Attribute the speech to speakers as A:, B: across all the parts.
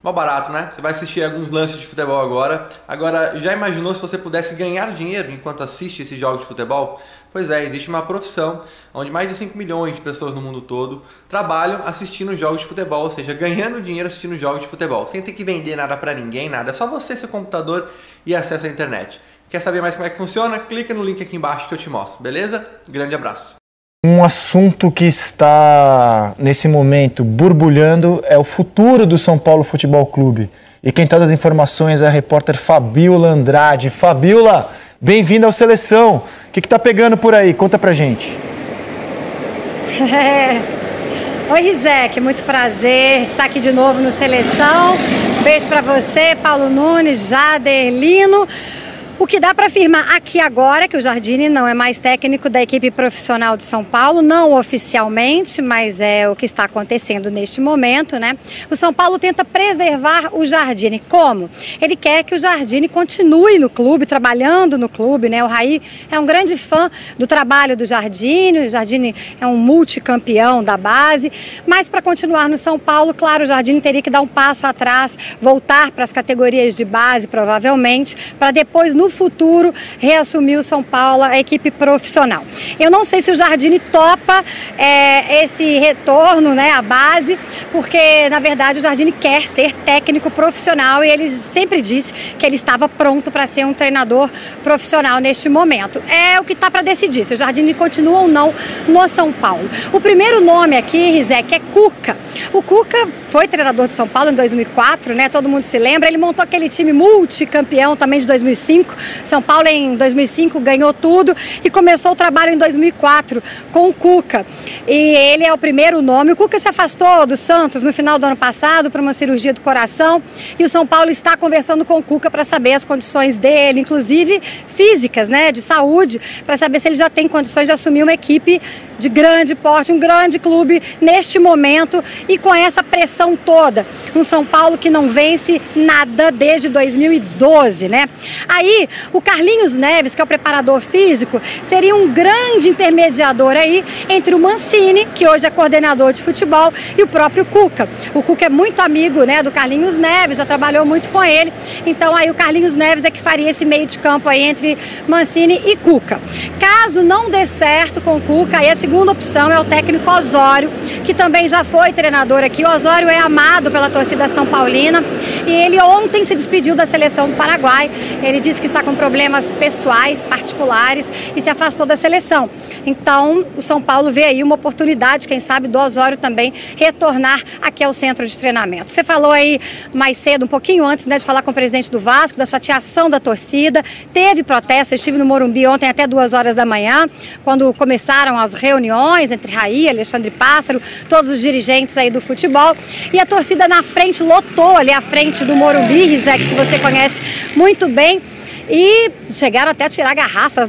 A: Mó barato, né? Você vai assistir alguns lances de futebol agora. Agora, já imaginou se você pudesse ganhar dinheiro enquanto assiste esses jogos de futebol? Pois é, existe uma profissão onde mais de 5 milhões de pessoas no mundo todo trabalham assistindo jogos de futebol, ou seja, ganhando dinheiro assistindo jogos de futebol, sem ter que vender nada pra ninguém, nada, é só você, seu computador e acesso à internet. Quer saber mais como é que funciona? Clica no link aqui embaixo que eu te mostro, beleza? Grande abraço.
B: Um assunto que está, nesse momento, borbulhando é o futuro do São Paulo Futebol Clube. E quem traz as informações é a repórter Fabiola Andrade. Fabiola, bem-vinda ao Seleção. O que está pegando por aí? Conta pra gente.
C: Oi, Rizek, muito prazer estar aqui de novo no Seleção. Beijo pra você, Paulo Nunes, Jader, Lino. O que dá para afirmar aqui agora é que o Jardine não é mais técnico da equipe profissional de São Paulo, não oficialmente, mas é o que está acontecendo neste momento, né? O São Paulo tenta preservar o Jardine. Como? Ele quer que o Jardine continue no clube, trabalhando no clube, né? O Raí é um grande fã do trabalho do Jardine, o Jardine é um multicampeão da base, mas para continuar no São Paulo, claro, o Jardine teria que dar um passo atrás, voltar para as categorias de base, provavelmente, para depois, no futuro, reassumir o São Paulo, a equipe profissional. Eu não sei se o Jardine topa esse retorno, né, à base, porque, na verdade, o Jardine quer ser técnico profissional e ele sempre disse que ele estava pronto para ser um treinador profissional neste momento. É o que está para decidir, se o Jardine continua ou não no São Paulo. O primeiro nome aqui, Rizek, é Cuca. O Cuca foi treinador de São Paulo em 2004, né, todo mundo se lembra, ele montou aquele time multicampeão também de 2005, São Paulo em 2005 ganhou tudo e começou o trabalho em 2004 com o Cuca. E ele é o primeiro nome. O Cuca se afastou do Santos no final do ano passado para uma cirurgia do coração e o São Paulo está conversando com o Cuca para saber as condições dele, inclusive físicas, né, de saúde, para saber se ele já tem condições de assumir uma equipe de grande porte, um grande clube neste momento e com essa pressão toda. Um São Paulo que não vence nada desde 2012, né? Aí, o Carlinhos Neves, que é o preparador físico, seria um grande intermediador aí entre o Mancini, que hoje é coordenador de futebol, e o próprio Cuca. O Cuca é muito amigo, né, do Carlinhos Neves, já trabalhou muito com ele. Então, aí o Carlinhos Neves é que faria esse meio de campo aí entre Mancini e Cuca. Caso não dê certo com o Cuca, aí a segunda opção é o técnico Osório, que também já foi treinador aqui. O Osório é amado pela torcida são paulina e ele ontem se despediu da seleção do Paraguai. Ele disse que está com problemas pessoais, particulares e se afastou da seleção. Então, o São Paulo vê aí uma oportunidade, quem sabe, do Osório também retornar aqui ao centro de treinamento. Você falou aí mais cedo, um pouquinho antes, né, de falar com o presidente do Vasco, da chateação da torcida. Teve protesto, eu estive no Morumbi ontem até 2 horas da manhã, quando começaram as reuniões entre Raí, Alexandre Pássaro, todos os dirigentes aí do futebol. E a torcida na frente, lotou ali à frente do Morumbi, Rizek, que você conhece muito bem. E chegaram até a tirar garrafas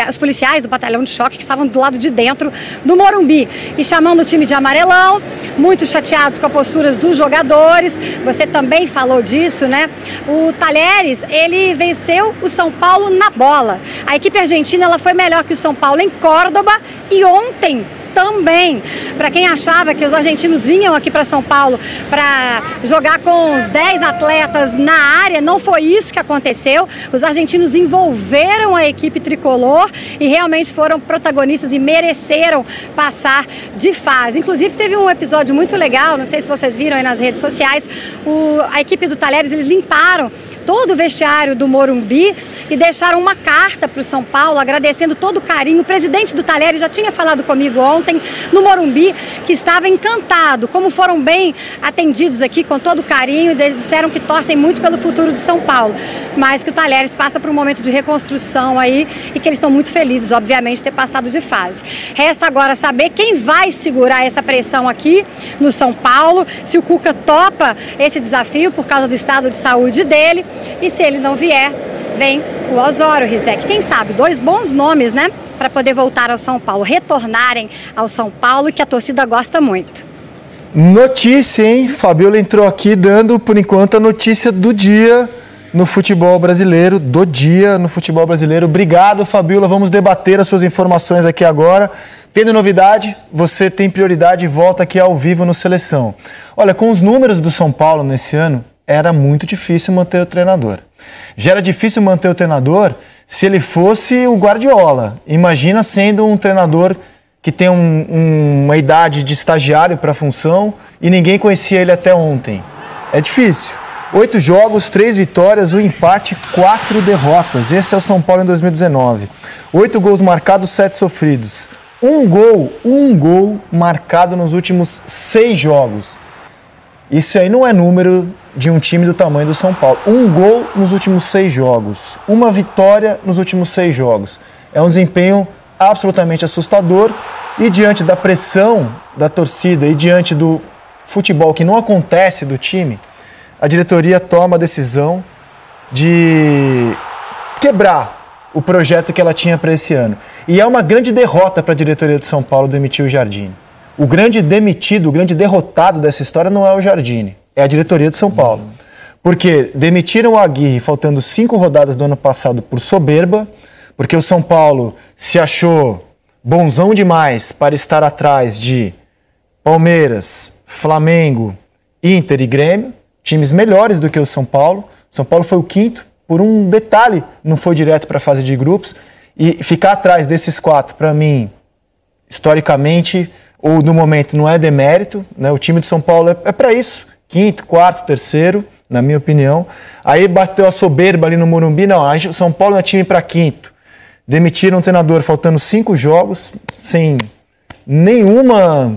C: os policiais do batalhão de choque que estavam do lado de dentro do Morumbi. E chamando o time de amarelão, muito chateados com a postura dos jogadores. Você também falou disso, né? O Talheres, ele venceu o São Paulo na bola. A equipe argentina, ela foi melhor que o São Paulo em Córdoba e ontem também. Para quem achava que os argentinos vinham aqui para São Paulo para jogar com os 10 atletas na área, não foi isso que aconteceu. Os argentinos envolveram a equipe tricolor e realmente foram protagonistas e mereceram passar de fase. Inclusive teve um episódio muito legal, não sei se vocês viram aí nas redes sociais, a equipe do Talheres, eles limparam todo o vestiário do Morumbi e deixaram uma carta para o São Paulo agradecendo todo o carinho. O presidente do Talheres já tinha falado comigo ontem no Morumbi que estava encantado, como foram bem atendidos aqui com todo o carinho, e eles disseram que torcem muito pelo futuro de São Paulo, mas que o Talheres passa por um momento de reconstrução aí e que eles estão muito felizes, obviamente, de ter passado de fase. Resta agora saber quem vai segurar essa pressão aqui no São Paulo, se o Cuca topa esse desafio por causa do estado de saúde dele. E se ele não vier, vem o Osório, Rizek. Quem sabe, 2 bons nomes, né? Para poder voltar ao São Paulo, retornarem ao São Paulo, que a torcida gosta muito.
B: Notícia, hein? Fabiola entrou aqui dando, por enquanto, a notícia do dia no futebol brasileiro, Obrigado, Fabiola. Vamos debater as suas informações aqui agora. Tendo novidade, você tem prioridade e volta aqui ao vivo no Seleção. Olha, com os números do São Paulo nesse ano, era muito difícil manter o treinador. Já era difícil manter o treinador se ele fosse o Guardiola. Imagina sendo um treinador que tem uma idade de estagiário para a função e ninguém conhecia ele até ontem. É difícil. 8 jogos, 3 vitórias, 1 empate, 4 derrotas. Esse é o São Paulo em 2019. 8 gols marcados, 7 sofridos. Um gol marcado nos últimos 6 jogos. Isso aí não é número de um time do tamanho do São Paulo. 1 gol nos últimos 6 jogos. 1 vitória nos últimos 6 jogos. É um desempenho absolutamente assustador. E diante da pressão da torcida e diante do futebol que não acontece do time, a diretoria toma a decisão de quebrar o projeto que ela tinha para esse ano. E é uma grande derrota para a diretoria de São Paulo demitir o Jardine. O grande demitido, o grande derrotado dessa história não é o Jardine, é a diretoria de São Paulo. Porque demitiram o Aguirre faltando 5 rodadas do ano passado por soberba, porque o São Paulo se achou bonzão demais para estar atrás de Palmeiras, Flamengo, Inter e Grêmio, times melhores do que o São Paulo. São Paulo foi o 5º, por um detalhe, não foi direto para a fase de grupos. E ficar atrás desses 4, para mim, historicamente, ou no momento, não é demérito, né? O time de São Paulo é para isso. 5º, 4º, 3º, na minha opinião. Aí bateu a soberba ali no Morumbi. Não, o São Paulo é time para 5º. Demitiram um treinador faltando 5 jogos, sem nenhuma,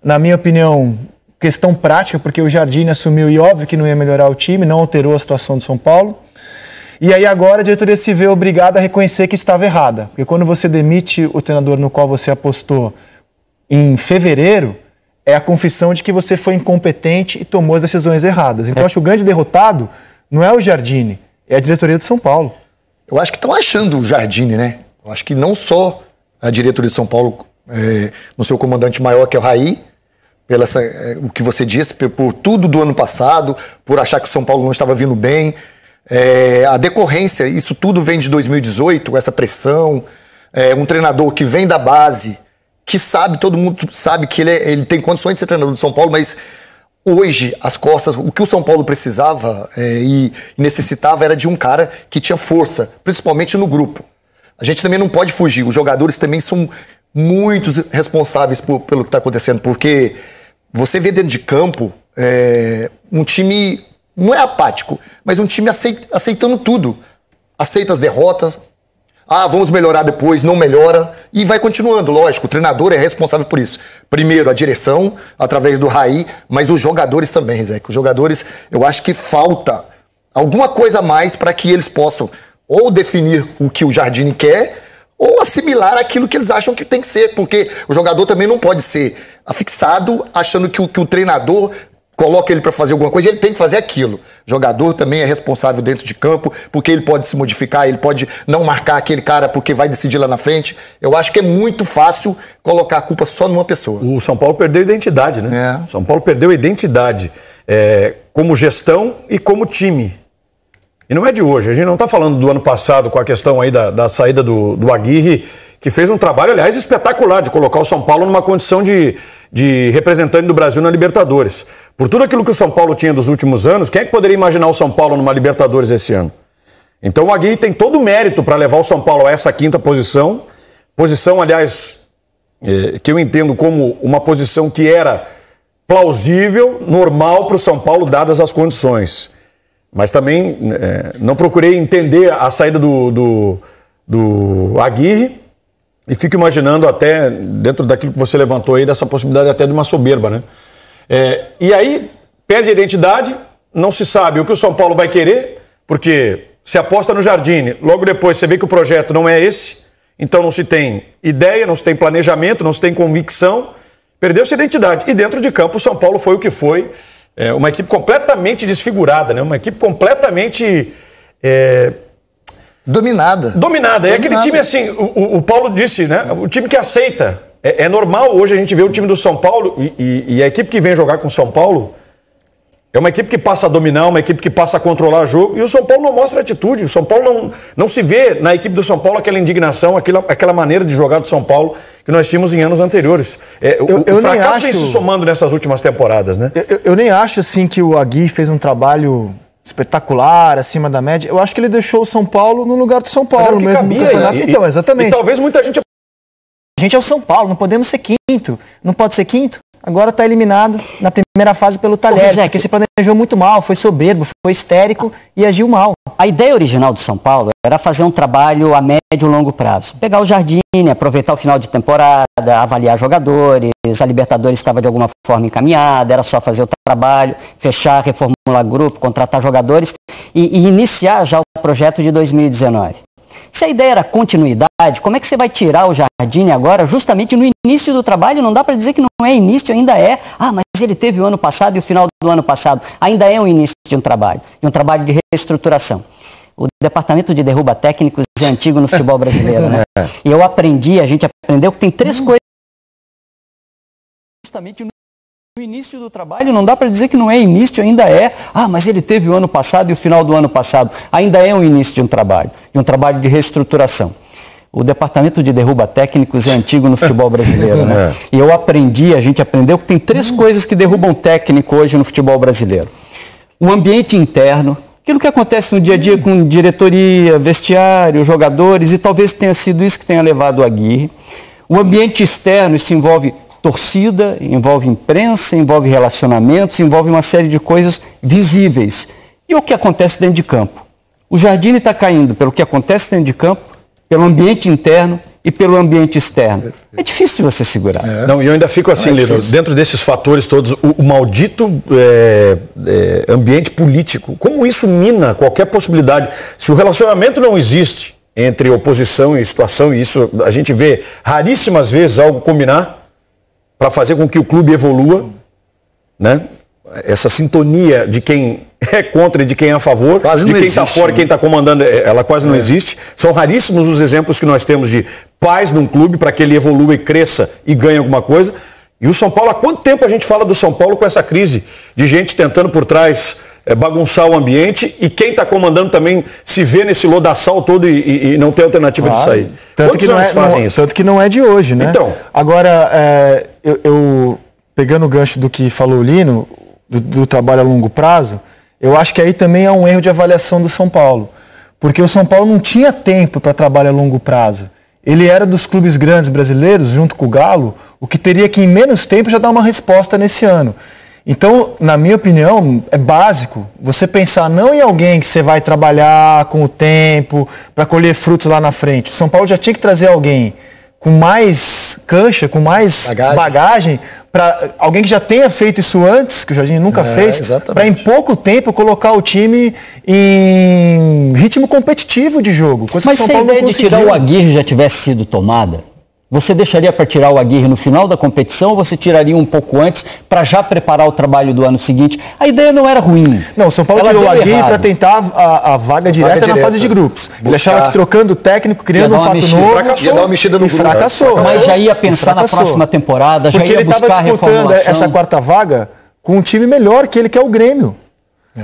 B: na minha opinião, questão prática, porque o Jardine assumiu e óbvio que não ia melhorar o time, não alterou a situação do São Paulo. E aí agora a diretoria se vê obrigada a reconhecer que estava errada. Porque quando você demite o treinador no qual você apostou em fevereiro, é a confissão de que você foi incompetente e tomou as decisões erradas. Então eu acho que o grande derrotado não é o Jardine, é a diretoria de São Paulo.
D: Eu acho que estão achando o Jardine, né? Eu acho que não só a diretoria de São Paulo, no seu comandante maior, que é o Raí, o que você disse, por tudo do ano passado, por achar que o São Paulo não estava vindo bem. A decorrência, isso tudo vem de 2018, essa pressão, um treinador que vem da base, que sabe, todo mundo sabe que ele tem condições de ser treinador do São Paulo, mas hoje as costas, o que o São Paulo precisava e necessitava era de um cara que tinha força, principalmente no grupo. A gente também não pode fugir, os jogadores também são muito responsáveis pelo que está acontecendo, porque você vê dentro de campo um time, não é apático, mas um time aceitando tudo. Aceita as derrotas, vamos melhorar depois, não melhora, e vai continuando, lógico, o treinador é responsável por isso. Primeiro a direção, através do Raí, mas os jogadores também, Rizek. Os jogadores, eu acho que falta alguma coisa a mais para que eles possam ou definir o que o Jardine quer, ou assimilar aquilo que eles acham que tem que ser, porque o jogador também não pode ser afixado achando que o treinador coloca ele para fazer alguma coisa e ele tem que fazer aquilo. O jogador também é responsável dentro de campo, porque ele pode se modificar, ele pode não marcar aquele cara porque vai decidir lá na frente. Eu acho que é muito fácil colocar a culpa só numa pessoa.
E: O São Paulo perdeu identidade, né? O São Paulo perdeu identidade como gestão e como time. E não é de hoje, a gente não está falando do ano passado com a questão aí da saída do Aguirre, que fez um trabalho, aliás, espetacular de colocar o São Paulo numa condição de representante do Brasil na Libertadores. Por tudo aquilo que o São Paulo tinha dos últimos anos, quem é que poderia imaginar o São Paulo numa Libertadores esse ano? Então o Aguirre tem todo o mérito para levar o São Paulo a essa 5ª posição, aliás, que eu entendo como uma posição que era plausível, normal para o São Paulo, dadas as condições. Mas também não procurei entender a saída do Aguirre e fico imaginando até, dentro daquilo que você levantou aí, dessa possibilidade até de uma soberba, né? E aí, perde a identidade, não se sabe o que o São Paulo vai querer, porque se aposta no Jardine, logo depois você vê que o projeto não é esse, então não se tem ideia, não se tem planejamento, não se tem convicção, perdeu-se a identidade. E dentro de campo o São Paulo foi o que foi, uma equipe completamente desfigurada, né? Uma equipe completamente... Dominada. É aquele time assim, o Paulo disse, né? O time que aceita. É normal hoje a gente ver o time do São Paulo e a equipe que vem jogar com o São Paulo É uma equipe que passa a dominar, uma equipe que passa a controlar o jogo, e o São Paulo não mostra atitude. O São Paulo não se vê na equipe do São Paulo aquela indignação, aquela maneira de jogar do São Paulo que nós tínhamos em anos anteriores. O fracasso vem se somando nessas últimas temporadas, né?
B: Eu nem acho assim que o Aguirre fez um trabalho espetacular, acima da média. Eu acho que ele deixou o São Paulo no lugar do São Paulo, mesmo no campeonato. Então, exatamente.
E: E talvez muita gente...
B: A gente é o São Paulo, não podemos ser quinto. Não pode ser quinto? Agora está eliminado na primeira fase pelo Talheres, porque se planejou muito mal, foi soberbo, foi histérico e agiu mal.
F: A ideia original do São Paulo era fazer um trabalho a médio e longo prazo. Pegar o Jardine, aproveitar o final de temporada, avaliar jogadores, a Libertadores estava de alguma forma encaminhada, era só fazer o trabalho, fechar, reformular grupo, contratar jogadores e iniciar já o projeto de 2019. Se a ideia era continuidade, como é que você vai tirar o Jardine agora, justamente no início do trabalho? Não dá para dizer que não é início, ainda é. Ah, mas ele teve o ano passado e o final do ano passado. Ainda é um início de um trabalho de reestruturação. O departamento de derruba técnicos é antigo no futebol brasileiro, né? E a gente aprendeu que tem 3 coisas. Justamente no início do trabalho, não dá para dizer que não é início, ainda é. Ah, mas ele teve o ano passado e o final do ano passado. Ainda é um início de um trabalho de reestruturação. O departamento de derruba técnicos é antigo no futebol brasileiro, né? E a gente aprendeu que tem 3 coisas que derrubam técnico hoje no futebol brasileiro. O ambiente interno, aquilo que acontece no dia a dia com diretoria, vestiário, jogadores, e talvez tenha sido isso que tenha levado o Aguirre. O ambiente externo, isso envolve torcida, envolve imprensa, envolve relacionamentos, envolve uma série de coisas visíveis. E o que acontece dentro de campo? O Jardine está caindo pelo que acontece dentro de campo, pelo ambiente interno e pelo ambiente externo. É difícil de você segurar.
E: Não, e eu ainda fico assim, Lino, dentro desses fatores todos, o maldito ambiente político, como isso mina qualquer possibilidade? Se o relacionamento não existe entre oposição e situação, e isso a gente vê raríssimas vezes algo combinar para fazer com que o clube evolua, né? Essa sintonia de quem é contra e de quem é a favor, de quem está fora e quem está comandando, ela quase não existe. São raríssimos os exemplos que nós temos de paz num clube para que ele evolua e cresça e ganhe alguma coisa. E o São Paulo, há quanto tempo a gente fala do São Paulo com essa crise de gente tentando por trás bagunçar o ambiente e quem está comandando também se vê nesse lodaçal todo e não tem alternativa de sair.
B: Tanto que não é de hoje, né?
E: Então,
B: agora, eu pegando o gancho do que falou o Lino, do trabalho a longo prazo, eu acho que aí também é um erro de avaliação do São Paulo. Porque o São Paulo não tinha tempo para trabalho a longo prazo. Ele era dos clubes grandes brasileiros, junto com o Galo, o que teria que em menos tempo já dar uma resposta nesse ano. Então, na minha opinião, é básico você pensar não em alguém que você vai trabalhar com o tempo para colher frutos lá na frente. O São Paulo já tinha que trazer alguém com mais cancha, com mais bagagem para alguém que já tenha feito isso antes, que o Jardine nunca fez, para em pouco tempo colocar o time em ritmo competitivo de jogo.
F: Mas se a ideia de tirar o Aguirre já tivesse sido tomada, você deixaria para tirar o Aguirre no final da competição ou você tiraria um pouco antes para já preparar o trabalho do ano seguinte? A ideia não era ruim.
B: Não, o São Paulo tirou o Aguirre para tentar a vaga direta na fase de grupos. Ele achava que trocando o técnico, criando um fato novo,
D: ia dar uma mexida no
B: fracassou.
F: Mas já ia pensar na próxima temporada, já ia buscar a reformulação. Porque ele estava disputando
B: essa quarta vaga com um time melhor que ele, que é o Grêmio.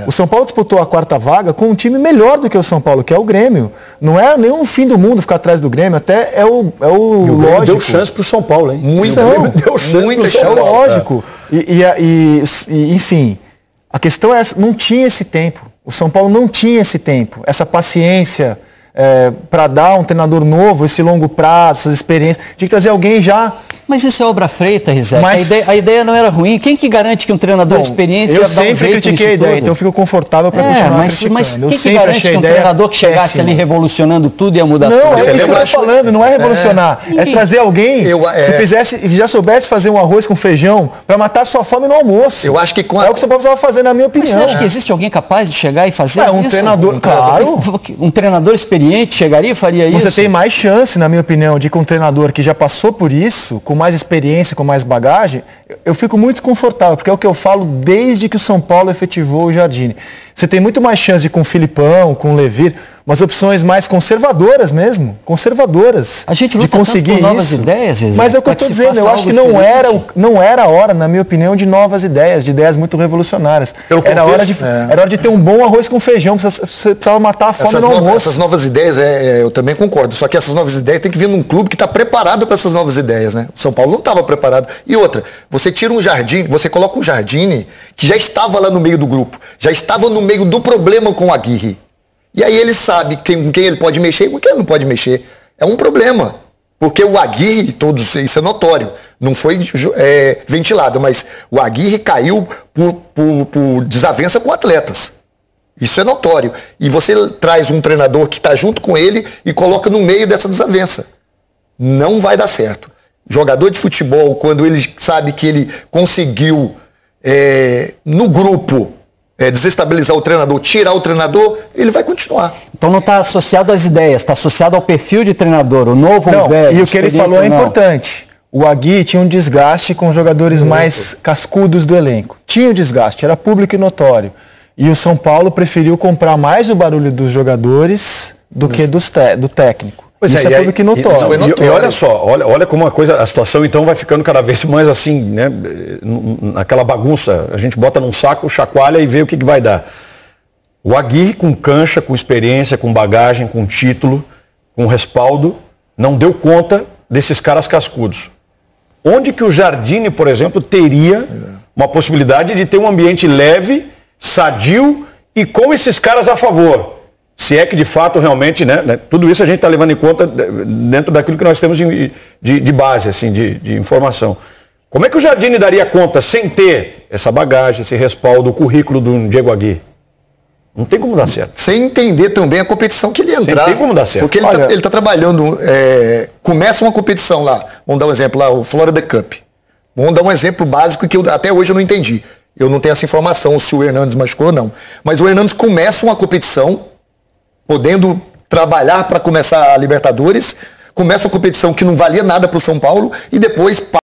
B: O São Paulo disputou a quarta vaga com um time melhor do que o São Paulo, que é o Grêmio. Não é nenhum fim do mundo ficar atrás do Grêmio, até é o lógico.
E: Deu chance pro São Paulo, hein?
B: Deu chance pro São Paulo. É lógico. Enfim, a questão é essa, não tinha esse tempo. O São Paulo não tinha esse tempo, essa paciência para dar um treinador novo, esse longo prazo, essas experiências. Tinha que trazer alguém já...
F: Mas isso é obra feita, Rizek. A ideia não era ruim. Quem que garante que um treinador experiente ia dar um jeito nisso? Eu sempre critiquei a ideia,
B: então eu fico confortável para continuar criticando.
F: Mas quem que garante que um treinador que chegasse ali revolucionando tudo ia mudar tudo?
B: Não, é isso que eu estou falando, não é revolucionar. É trazer alguém que já soubesse fazer um arroz com feijão para matar sua fome no almoço.
D: Eu acho que
B: é o que o São Paulo precisava fazer, na minha opinião.
F: Mas você acha que existe alguém capaz de chegar e fazer isso?
B: Um treinador, claro.
F: Um treinador experiente chegaria e faria isso?
B: Você tem mais chance, na minha opinião, de que um treinador que já passou por isso, com mais experiência, com mais bagagem, eu fico muito confortável, porque é o que eu falo desde que o São Paulo efetivou o Jardine. Você tem muito mais chance de com o Filipão, com o Levir. Umas opções mais conservadoras mesmo, conservadoras.
F: A gente luta
B: de conseguir
F: por novas
B: isso.
F: ideias, Zé,
B: mas é o que eu estou dizendo, eu acho que não era a hora, na minha opinião, de novas ideias, de ideias muito revolucionárias. Era hora de ter um bom arroz com feijão, você precisava matar a fome no almoço.
D: Essas novas ideias, eu também concordo, só que essas novas ideias tem que vir num clube que está preparado para essas novas ideias, né? O São Paulo não estava preparado. E outra, você tira um Jardine, você coloca um Jardine que já estava lá no meio do grupo, já estava no meio do problema com o Aguirre. E aí ele sabe com quem ele pode mexer e com quem ele não pode mexer. É um problema. Porque o Aguirre, isso é notório, não foi ventilado, mas o Aguirre caiu por desavença com atletas. Isso é notório. E você traz um treinador que está junto com ele e coloca no meio dessa desavença. Não vai dar certo. Jogador de futebol, quando ele sabe que ele conseguiu, no grupo, desestabilizar o treinador, tirar o treinador, ele vai continuar.
F: Então não está associado às ideias, está associado ao perfil de treinador, o novo ou o velho.
B: E o que ele falou é importante. O Aguirre tinha um desgaste com os jogadores mais cascudos do elenco. Tinha um desgaste, era público e notório. E o São Paulo preferiu comprar mais o barulho dos jogadores do que do técnico. Isso é público e notório.
E: E olha só, olha como a situação então vai ficando cada vez mais assim, né? Naquela bagunça, a gente bota num saco, chacoalha e vê o que vai dar. O Aguirre com cancha, com experiência, com bagagem, com título, com respaldo, não deu conta desses caras cascudos. Onde que o Jardine, por exemplo, teria uma possibilidade de ter um ambiente leve, sadio e com esses caras a favor? Se é que de fato realmente, né, tudo isso a gente está levando em conta dentro daquilo que nós temos de base, assim, de informação. Como é que o Jardine daria conta sem ter essa bagagem, esse respaldo, o currículo do Diego Aguirre? Não tem como dar certo.
D: Sem entender também a competição que ele ia entrar.
E: Não tem como dar certo.
D: Porque ele está trabalhando, começa uma competição lá, vamos dar um exemplo lá, o Florida Cup. Vamos dar um exemplo básico que até hoje eu não entendi. Eu não tenho essa informação se o Hernandes machucou ou não. Mas o Hernandes começa uma competição podendo trabalhar para começar a Libertadores, começa uma competição que não valia nada para o São Paulo e depois